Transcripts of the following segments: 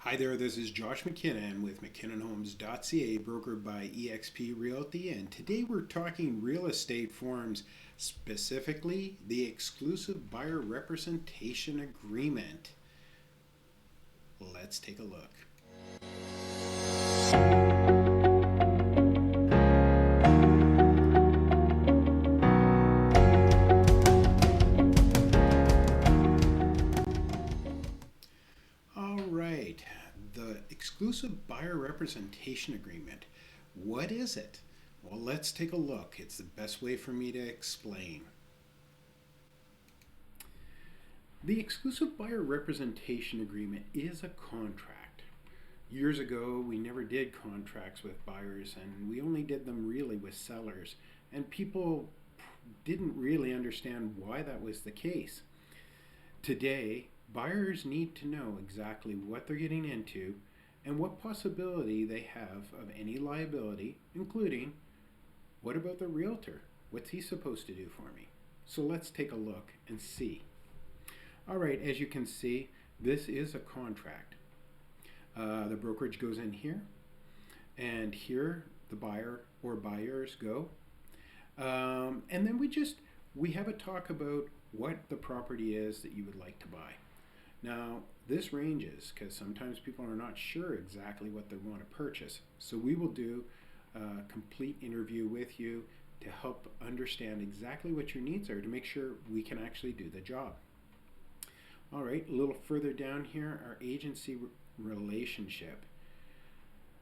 Hi there, this is Josh McKinnon with McKinnonHomes.ca, brokered by eXp Realty, and today we're talking real estate forms, specifically the exclusive buyer representation agreement. Let's take a look. All right, the exclusive buyer representation agreement. What is it? Well, let's take a look. It's the best way for me to explain. The exclusive buyer representation agreement is a contract. Years ago, we never did contracts with buyers and we only did them really with sellers, and people didn't really understand why that was the case. Today, buyers need to know exactly what they're getting into and what possibility they have of any liability, including what about the realtor? What's he supposed to do for me? So let's take a look and see. All right, as you can see, this is a contract. The brokerage goes in here, and here the buyer or buyers go. And then we have a talk about what the property is that you would like to buy. Now, this ranges because sometimes people are not sure exactly what they want to purchase. So we will do a complete interview with you to help understand exactly what your needs are to make sure we can actually do the job. All right, a little further down here, our agency relationship.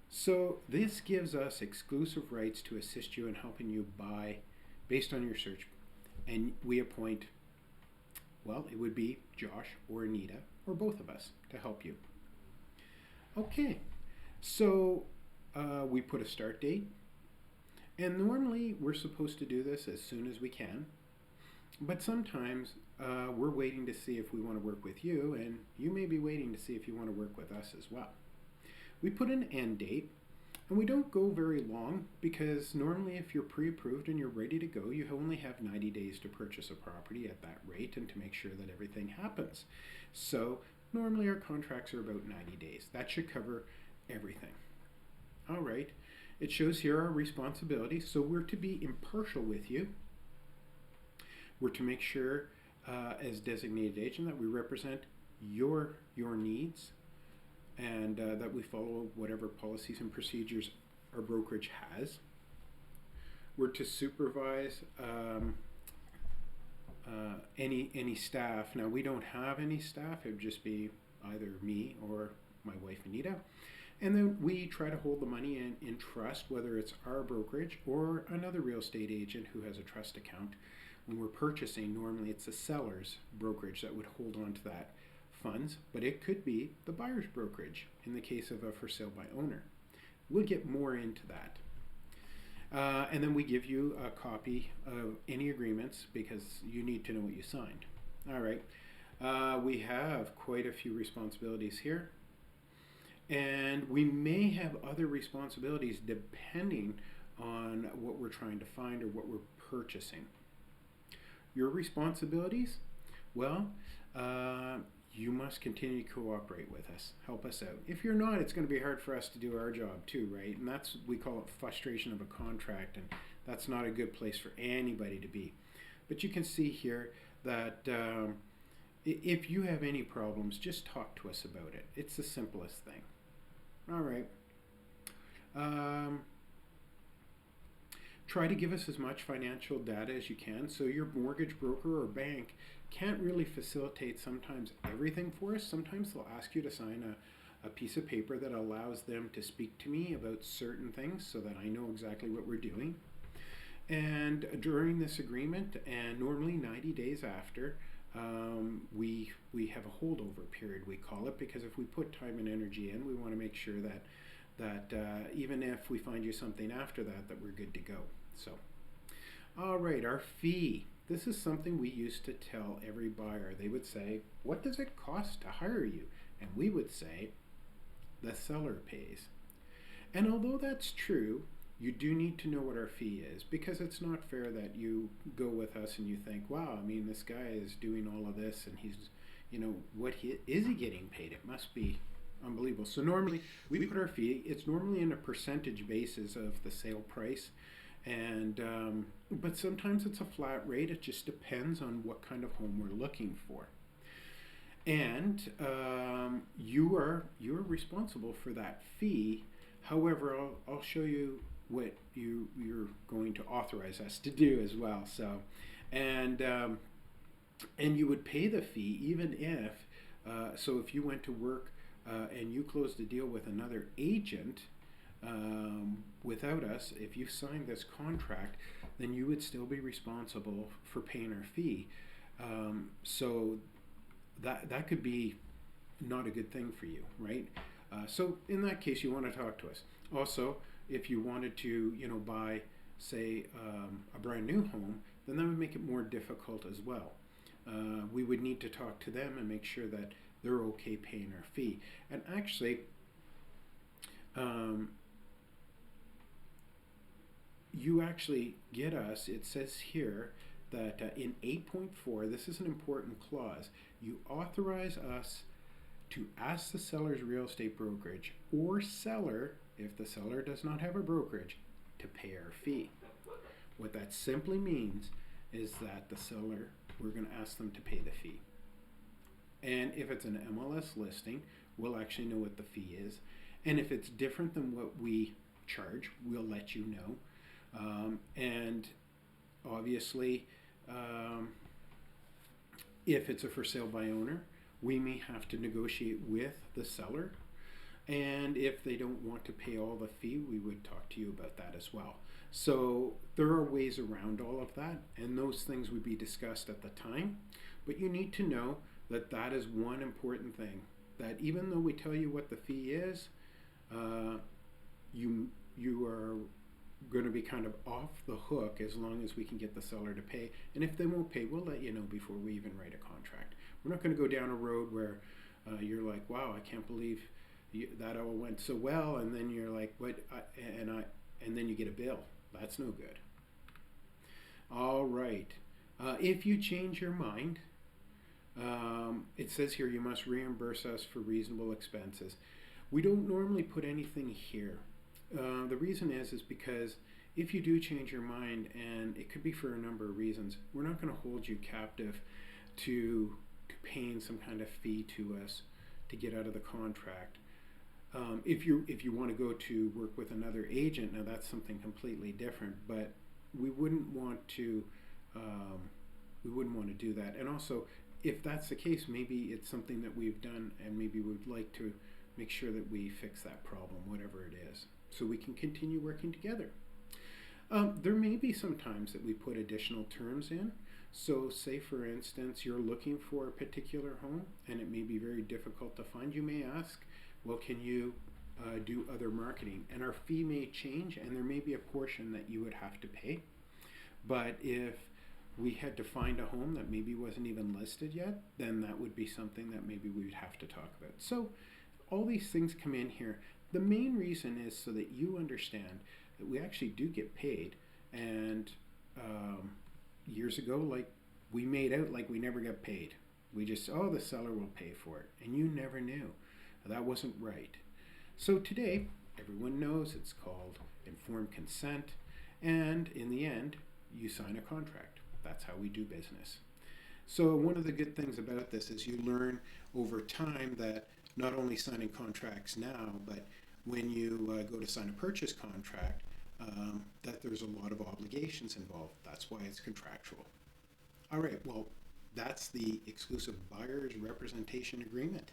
So this gives us exclusive rights to assist you in helping you buy based on your search. And we appoint, well, it would be Josh or Anita or both of us to help you. Okay, so we put a start date. And normally we're supposed to do this as soon as we can. But sometimes we're waiting to see if we want to work with you, and you may be waiting to see if you want to work with us as well. We put an end date, and we don't go very long because normally if you're pre-approved and you're ready to go, you only have 90 days to purchase a property at that rate and to make sure that everything happens. So normally our contracts are about 90 days. That should cover everything. All right, it shows here our responsibilities. So we're to be impartial with you. We're to make sure, as designated agent, that we represent your needs and that we follow whatever policies and procedures our brokerage has. We're to supervise any staff. Now, we don't have any staff. It would just be either me or my wife, Anita. And then we try to hold the money in trust, whether it's our brokerage or another real estate agent who has a trust account. When we're purchasing, normally it's the seller's brokerage that would hold on to that funds, but it could be the buyer's brokerage in the case of a for sale by owner. We'll get more into that. And then we give you a copy of any agreements because you need to know what you signed. All right. We have quite a few responsibilities here. And we may have other responsibilities depending on what we're trying to find or what we're purchasing. Your responsibilities? Well, you must continue to cooperate with us. Help us out. If you're not, it's going to be hard for us to do our job too, right? And we call it frustration of a contract, and that's not a good place for anybody to be. But you can see here that if you have any problems, just talk to us about it. It's the simplest thing. All right. Try to give us as much financial data as you can. So your mortgage broker or bank can't really facilitate sometimes everything for us. Sometimes they'll ask you to sign a piece of paper that allows them to speak to me about certain things so that I know exactly what we're doing. And during this agreement, and normally 90 days after, we have a holdover period, we call it, because if we put time and energy in, we want to make sure that even if we find you something after that, that we're good to go. So, all right, our fee. This is something we used to tell every buyer. They would say, what does it cost to hire you? And we would say, the seller pays. And although that's true, you do need to know what our fee is, because it's not fair that you go with us and you think, wow, I mean, this guy is doing all of this and he's, what is he getting paid? It must be unbelievable. So normally we put our fee. It's normally in a percentage basis of the sale price, and but sometimes it's a flat rate. It just depends on what kind of home we're looking for, and you are responsible for that fee. However, I'll show you what you're going to authorize us to do as well. So, and and you would pay the fee even if so if you went to work and you closed a deal with another agent without us, if you signed this contract, then you would still be responsible for paying our fee. So that could be not a good thing for you, right? So in that case, you want to talk to us. Also, if you wanted to, buy, say, a brand new home, then that would make it more difficult as well. We would need to talk to them and make sure that they're okay paying our fee. And actually, you actually get us, it says here that in 8.4, this is an important clause, you authorize us to ask the seller's real estate brokerage or seller, if the seller does not have a brokerage, to pay our fee. What that simply means is that the seller, we're going to ask them to pay the fee. And if it's an MLS listing, we'll actually know what the fee is. And if it's different than what we charge, we'll let you know. And obviously, if it's a for sale by owner, we may have to negotiate with the seller. And if they don't want to pay all the fee, we would talk to you about that as well. So there are ways around all of that, and those things would be discussed at the time. But you need to know that that is one important thing, that even though we tell you what the fee is, you are going to be kind of off the hook as long as we can get the seller to pay. And if they won't pay, we'll let you know before we even write a contract. We're not going to go down a road where you're like, wow, I can't believe that all went so well, and then you're like, what? And then you get a bill. That's no good. All right. If you change your mind, it says here you must reimburse us for reasonable expenses. We don't normally put anything here. The reason is because if you do change your mind, and it could be for a number of reasons, we're not going to hold you captive to paying some kind of fee to us to get out of the contract. If you want to go to work with another agent, now that's something completely different. But we wouldn't want to do that. And also, if that's the case, maybe it's something that we've done, and maybe we'd like to make sure that we fix that problem, whatever it is, so we can continue working together. There may be some times that we put additional terms in. So say, for instance, you're looking for a particular home and it may be very difficult to find. You may ask, well, can you do other marketing? And our fee may change, and there may be a portion that you would have to pay. But if we had to find a home that maybe wasn't even listed yet, then that would be something that maybe we would have to talk about. So all these things come in here. The main reason is so that you understand that we actually do get paid. And years ago, like, we made out like we never got paid. We just, oh, the seller will pay for it. And you never knew. That wasn't right. So today, everyone knows it's called informed consent. And in the end, you sign a contract. That's how we do business. So one of the good things about this is you learn over time that not only signing contracts now, but when you go to sign a purchase contract, that there's a lot of obligations involved. That's why it's contractual. All right, well, that's the exclusive buyer's representation agreement.